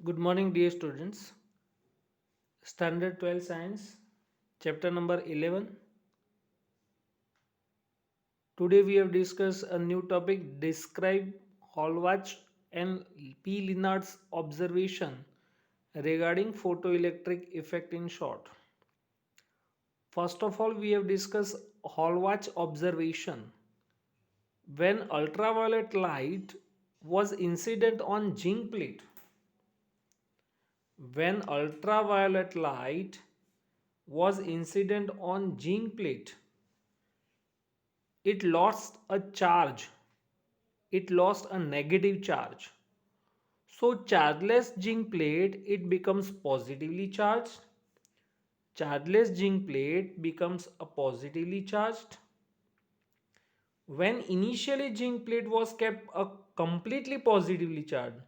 Good morning, dear students. Standard 12 Science, chapter number 11. Today we have discussed a new topic. Describe Hallwatch and P. Lennard's observation regarding photoelectric effect in short. First of all, we have discussed Hallwatch observation. When ultraviolet light was incident on zinc plate, when ultraviolet light was incident on zinc plate, it lost a charge, it lost a negative charge. So chargeless zinc plate, it becomes positively charged. Chargeless zinc plate becomes a positively charged. When initially zinc plate was kept a completely positively charged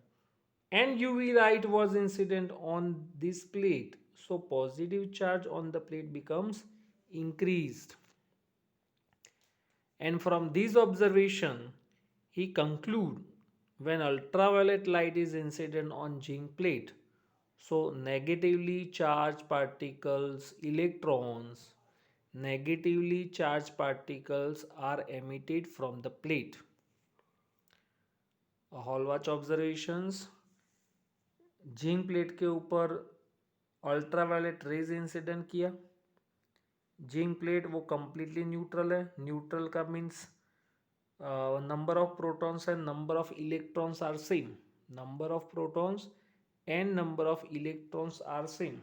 and UV light was incident on this plate, so positive charge on the plate becomes increased. And from this observation, he conclude when ultraviolet light is incident on zinc plate, so negatively charged particles are emitted from the plate. Hall watch observations, zinc plate के ऊपर ultraviolet rays incident किया. Zinc plate वो completely neutral है. Neutral का means number of protons and number of electrons are same. Number of protons and number of electrons are same.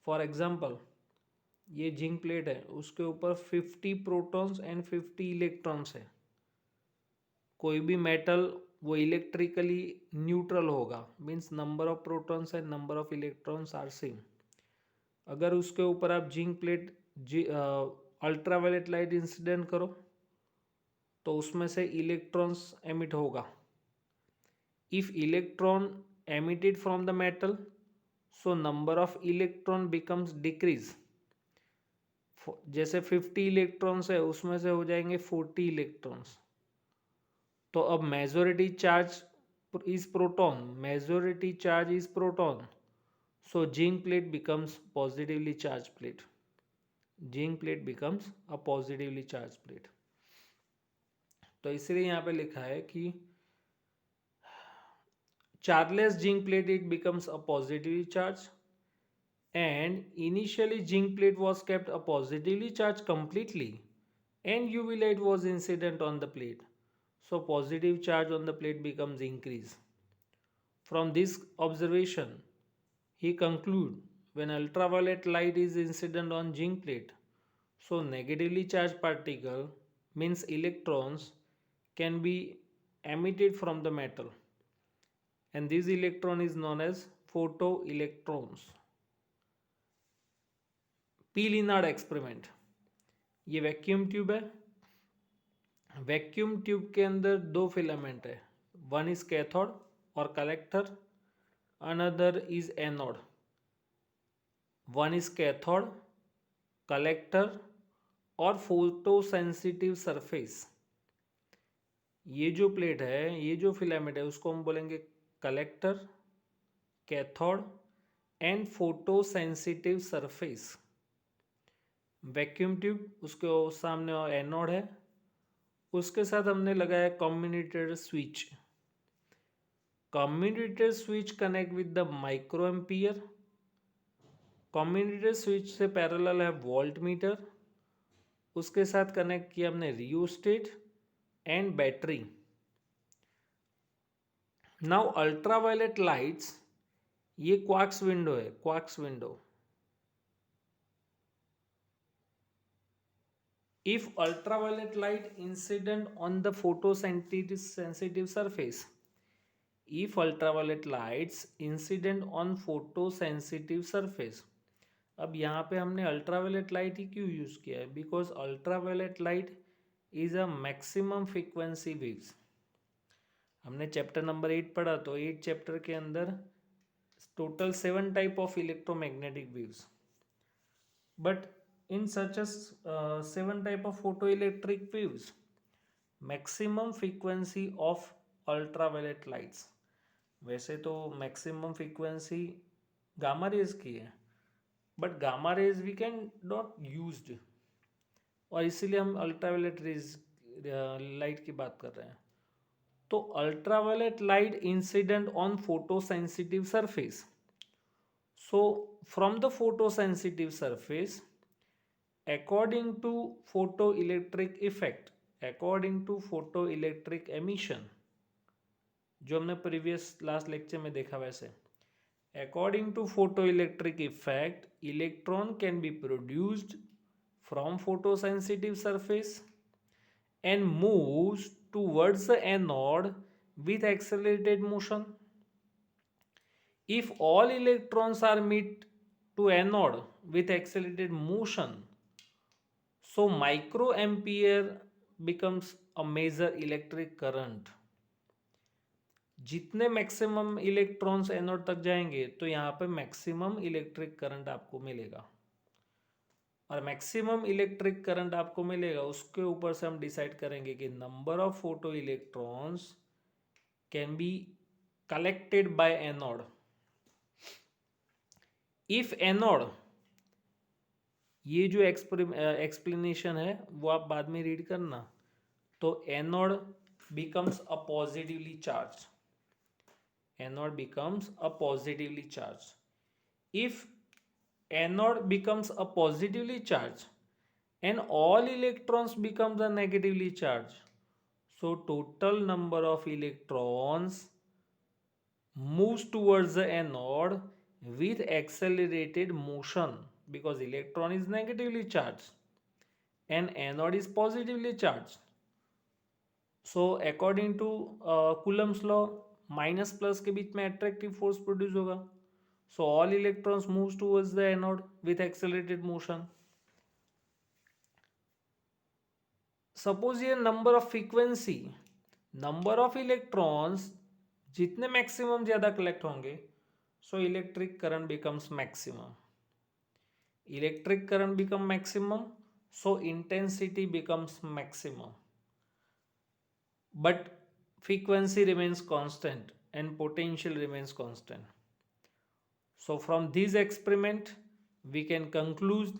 For example, ये zinc plate है, उसके ऊपर 50 protons and 50 electrons है. कोई भी मेटल वो इलेक्ट्रिकली न्यूट्रल होगा, means number of protons and number of electrons are same. अगर उसके ऊपर आप zinc plate ultraviolet light incident करो तो उसमें से इलेक्ट्रॉन्स एमिट होगा. If electron emitted from the metal, so number of electron becomes decrease. जैसे 50 इलेक्ट्रॉन्स है, उसमें से हो जाएंगे 40 इलेक्ट्रॉन्स. तो अब majority charge is proton, majority charge is proton, so zinc plate becomes positively charge plate. Zinc plate becomes a positively charge plate. तो इसलिए यहाँ पे लिखा है कि chargeless zinc plate it becomes a positively charged, and initially zinc plate was kept a positively charged completely and UV light was incident on the plate, so positive charge on the plate becomes increase. From this observation he conclude when ultraviolet light is incident on zinc plate, so negatively charged particle means electrons can be emitted from the metal, and this electron is known as photoelectrons. P Lenard experiment, ये vacuum tube है. Vacuum tube के अंदर दो filament है. One is cathode और collector, another is anode. One is cathode, collector और photo sensitive surface. ये जो प्लेट है, ये जो फिलामेंट है, उसको हम बोलेंगे collector, cathode and photo sensitive surface. Vacuum tube, उसके सामने और एनोड है, उसके साथ हमने लगाया communicator switch. Communicator switch connect with the micro ampere. Communicator switch से पैरेलल है वोल्ट मीटर. उसके साथ कनेक्ट किया हमने rheostat and battery. Now ultraviolet lights, ये क्वार्क्स विंडो है, quarks window. If ultraviolet light incident on the photosensitive surface, if ultraviolet lights incident on photosensitive surface, अब यहाँ पे हमने अल्ट्रावायलेट लाइट ही क्यों यूज़ किया है? Because ultraviolet light is a maximum frequency waves. हमने चैप्टर नंबर 8 पढ़ा, तो 8 चैप्टर के अंदर total 7 type of electromagnetic waves, but in such as 7 type of photoelectric waves, maximum frequency of ultraviolet lights, वैसे तो मैक्सिमम फ्रीक्वेंसी गामा रेज की है, but gamma rays we can not used, और इसीलिए हम अल्ट्रावायलेट रेज लाइट की बात कर रहे हैं. तो ultraviolet light incident on photosensitive surface. So from the photosensitive surface, according to photoelectric effect, according to photoelectric emission, जो हमने प्रीवियस लास्ट लेक्चर में देखा वैसे, according to photoelectric effect, electron can be produced from photosensitive surface and moves towards the anode with accelerated motion. If all electrons are meet to anode with accelerated motion, so microampere becomes a major electric current. जितने maximum electrons anode तक जाएंगे तो यहाँ पे maximum electric current आपको मिलेगा, और maximum electric current आपको मिलेगा उसके ऊपर से हम डिसाइड करेंगे कि number of photo electrons can be collected by anode. If anode, ये जो एक्सप्लेनेशन है वो आप बाद में रीड करना. तो anode becomes a positively charge, anode becomes a positively charge. If anode becomes a positively charge and all electrons becomes a negatively charged, so total number of electrons moves towards the anode with accelerated motion, because electron is negatively charged and anode is positively charged. So according to Coulomb's law, minus plus के बीच में attractive force produce होगा. So all electrons moves towards the anode with accelerated motion. Suppose ये number of frequency, number of electrons जितने maximum ज़्यादा collect होंगे, so electric current becomes maximum. Electric current become maximum, so intensity becomes maximum, but frequency remains constant and potential remains constant. So from this experiment we can conclude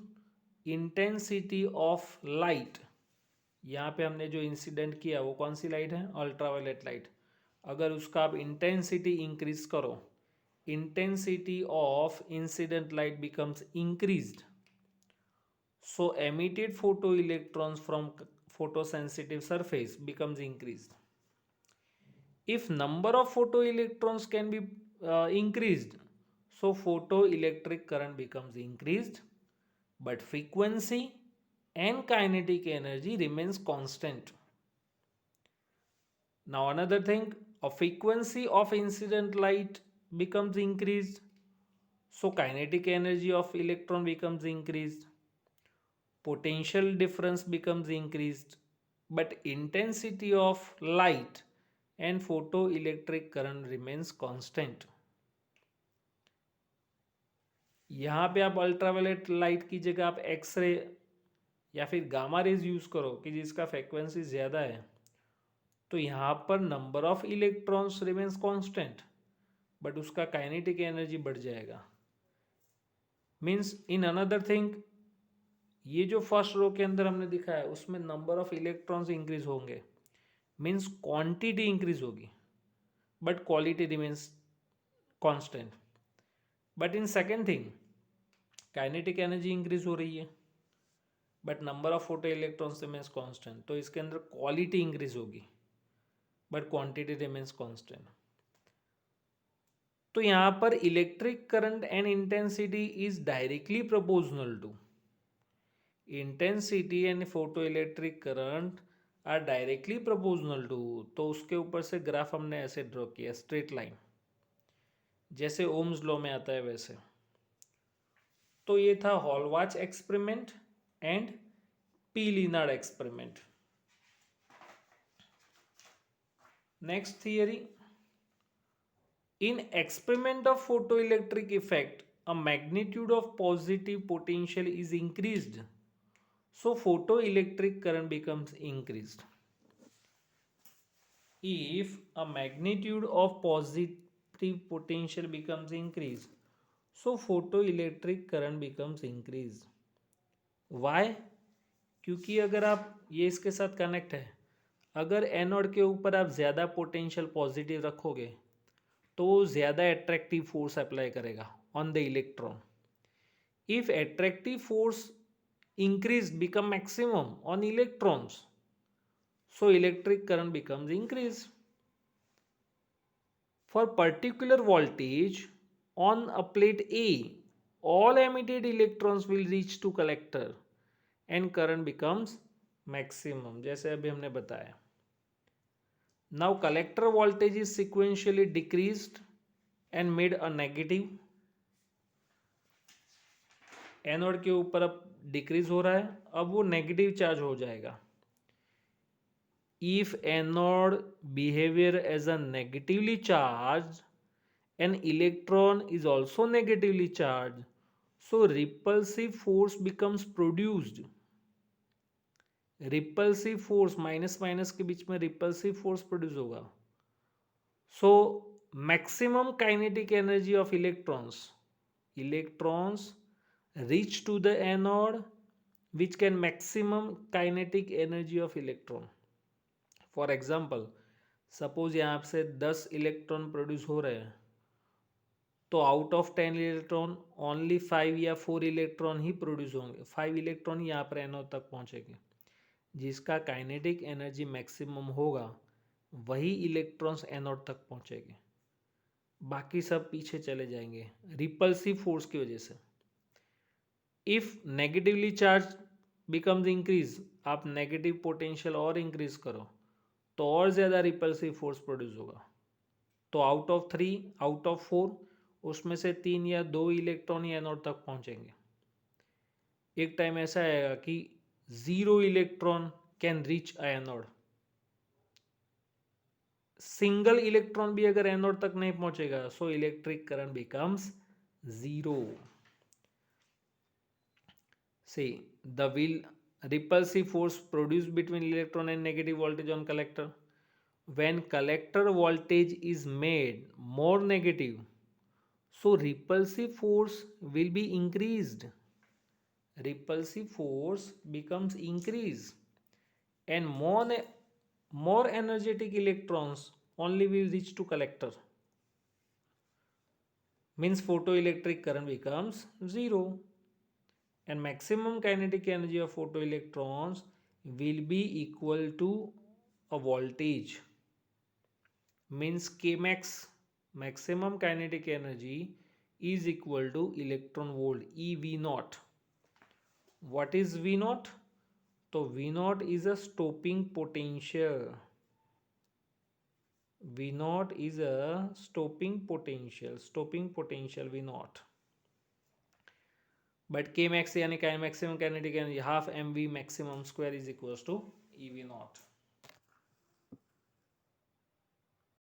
intensity of light. यहाँ पे हमने जो incident किया वो कौन सी light है? Ultraviolet light. अगर उसका आप इंटेंसिटी इंक्रीज करो, intensity of incident light becomes increased, so emitted photoelectrons from photosensitive surface becomes increased. If number of photoelectrons can be increased, so photoelectric current becomes increased, but frequency and kinetic energy remains constant. Now another thing, a frequency of incident light becomes increased, so kinetic energy of electron becomes increased, potential difference becomes increased, but intensity of light and photoelectric current remains constant. यहाँ पे आप ultraviolet light की जगह आप x ray या फिर gamma rays use करो कि जिसका फ्रिक्वेंसी ज़्यादा है, तो यहाँ पर number of electrons remains constant, but उसका काइनेटिक एनर्जी बढ़ जाएगा. मीन्स इन अनदर थिंग, ये जो फर्स्ट रो के अंदर हमने दिखाया उसमें नंबर ऑफ इलेक्ट्रॉन्स इंक्रीज होंगे, मीन्स क्वांटिटी इंक्रीज होगी, but quality remains constant. But in second thing, kinetic energy increase हो रही है but number of photo electrons remains constant, तो इसके अंदर क्वालिटी इंक्रीज होगी बट क्वांटिटी रिमेन्स कांस्टेंट. तो यहाँ पर electric current and intensity is directly proportional to intensity and photo electric current are directly proportional to. तो उसके ऊपर से ग्राफ हमने ऐसे ड्रॉ किया, स्ट्रेट लाइन, जैसे ओम्स लॉ में आता है वैसे. तो ये था Hallwachs experiment and P Lenard experiment. Next theory, in experiment of photoelectric effect a magnitude of positive potential is increased, so photoelectric current becomes increased. If a magnitude of electric potential becomes increase. So photoelectric current becomes increase. Why? क्योंकि अगर आप ये इसके साथ connect है, अगर anode के ऊपर आप ज़्यादा पोटेंशियल पॉजिटिव रखोगे तो वो ज़्यादा एट्रैक्टिव फोर्स अप्लाई करेगा on the electron. If attractive force increase become maximum on electrons, so electric current becomes increase. For particular voltage on a plate A, all emitted electrons will reach to collector and current becomes maximum, जैसे अभी हमने बताया. Now collector voltage is sequentially decreased and made a negative. Anode के ऊपर अब decrease हो रहा है, अब वो नेगेटिव चार्ज हो जाएगा. If anode behavior as a negatively charged, an electron is also negatively charged, so repulsive force becomes produced. Repulsive force minus minus के बीच में रिपल्सिव फोर्स प्रोड्यूस होगा. So maximum kinetic energy of electrons reach to the anode which can maximum kinetic energy of electron. For example, suppose यहाँ से 10 electron produce हो रहे हैं, तो आउट ऑफ 10 इलेक्ट्रॉन ओनली 5 या 4 इलेक्ट्रॉन ही प्रोड्यूस होंगे. 5 electron ही यहाँ पर एनोड तक पहुँचेंगे. जिसका काइनेटिक एनर्जी मैक्सिमम होगा वही इलेक्ट्रॉन्स एनोड तक पहुँचेंगे, बाकी सब पीछे चले जाएंगे रिपल्सिव फोर्स की वजह से. If negatively charge becomes increase, आप नेगेटिव पोटेंशियल और इंक्रीज करो तो और ज़्यादा रिपल्सिव फोर्स प्रोड्यूस होगा. तो आउट ऑफ 3, आउट ऑफ 4, उसमें से 3 या 2 इलेक्ट्रॉन ही एनोड तक पहुंचेंगे. एक टाइम ऐसा आएगा कि 0 electron can reach a anode. Single electron भी अगर एनोड तक नहीं पहुंचेगा, सो electric current becomes 0. See, the repulsive force produced between electron and negative voltage on collector. When collector voltage is made more negative, so repulsive force will be increased. Repulsive force becomes increased, and more energetic electrons only will reach to collector. Means photoelectric current becomes 0. And maximum kinetic energy of photoelectrons will be equal to a voltage. Means Kmax, maximum kinetic energy, is equal to electron volt, eV0. What is V0? So V0 is a stopping potential. V0 is a stopping potential V0. But Kmax यानी maximum kinetic energy half mv maximum square is equals to eV0.